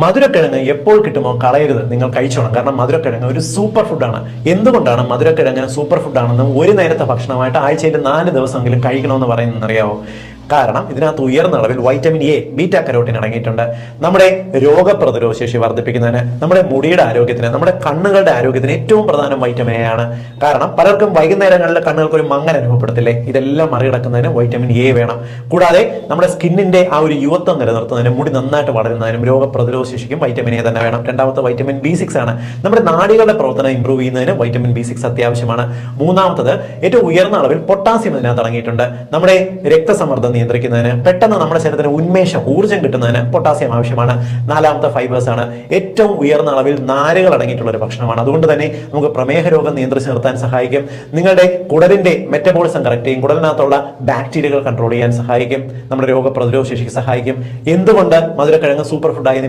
മധുരക്കിഴങ്ങ് എപ്പോൾ കിട്ടുമോ കളയരുത്, നിങ്ങൾ കഴിച്ചോണം. കാരണം മധുരക്കിഴങ്ങ് ഒരു സൂപ്പർ ഫുഡാണ്. എന്തുകൊണ്ടാണ് മധുരക്കിഴങ്ങ് സൂപ്പർ ഫുഡാണെന്നും ഒരു നേരത്തെ ഭക്ഷണമായിട്ട് ആഴ്ചയിൽ 4 ദിവസമെങ്കിലും കഴിക്കണമെന്ന് പറയുന്നത് അറിയാവോ? കാരണം ഇതിനകത്ത് ഉയർന്ന അളവിൽ വൈറ്റമിൻ എ, ബീറ്റാ കരോട്ടിൻ അടങ്ങിയിട്ടുണ്ട്. നമ്മുടെ രോഗപ്രതിരോധ ശേഷി വർദ്ധിപ്പിക്കുന്നതിന്, നമ്മുടെ മുടിയുടെ ആരോഗ്യത്തിന്, നമ്മുടെ കണ്ണുകളുടെ ആരോഗ്യത്തിന് ഏറ്റവും പ്രധാനം വൈറ്റമിൻ എ ആണ്. കാരണം പലർക്കും വൈകുന്നേരങ്ങളിൽ കണ്ണുകൾക്ക് ഒരു മങ്ങൽ അനുഭവപ്പെടത്തില്ലേ? ഇതെല്ലാം മറികടക്കുന്നതിന് വൈറ്റമിൻ എ വേണം. കൂടാതെ നമ്മുടെ സ്കിന്നിന്റെ ആ ഒരു യുവത്വം നിലനിർത്തുന്നതിനും മുടി നന്നായിട്ട് വളരുന്നതിനും രോഗപ്രതിരോധ ശേഷിക്കും വൈറ്റമിൻ എ തന്നെ വേണം. രണ്ടാമത്തെ വൈറ്റമിൻ B6 ആണ്. നമ്മുടെ നാഡികളുടെ പ്രവർത്തനം ഇംപ്രൂവ് ചെയ്യുന്നതിന് വൈറ്റമിൻ B6 അത്യാവശ്യമാണ്. മൂന്നാമത്തത് ഏറ്റവും ഉയർന്ന അളവിൽ പൊട്ടാസ്യം ഇതിനകത്ത് അടങ്ങിയിട്ടുണ്ട്. നമ്മുടെ രക്തസമ്മർദ്ദം നിയന്ത്രിക്കുന്നതിന്, പെട്ടെന്ന് നമ്മുടെ ശരീരത്തിന് ഉന്മേഷം, ഊർജ്ജം കിട്ടുന്നതിന് പൊട്ടാസ്യം ആവശ്യമാണ്. നാലാമത്തെ ഫൈബേഴ്സ് ആണ്. ഏറ്റവും ഉയർന്ന അളവിൽ നാരുകൾ അടങ്ങിയിട്ടുള്ള ഒരു ഭക്ഷണമാണ്. അതുകൊണ്ട് തന്നെ നമുക്ക് പ്രമേഹ രോഗം നിയന്ത്രിച്ച് നിർത്താൻ സഹായിക്കും. നിങ്ങളുടെ കുടലിന്റെ മെറ്റബോളിസം കറക്റ്റ് ചെയ്യും. കുടലിനകത്തുള്ള ബാക്ടീരിയകൾ കൺട്രോൾ ചെയ്യാൻ സഹായിക്കും. നമ്മുടെ രോഗപ്രതിരോധ ശേഷിക്ക് സഹായിക്കും. എന്തുകൊണ്ട് മധുരക്കിഴങ്ങ് സൂപ്പർ ഫുഡായി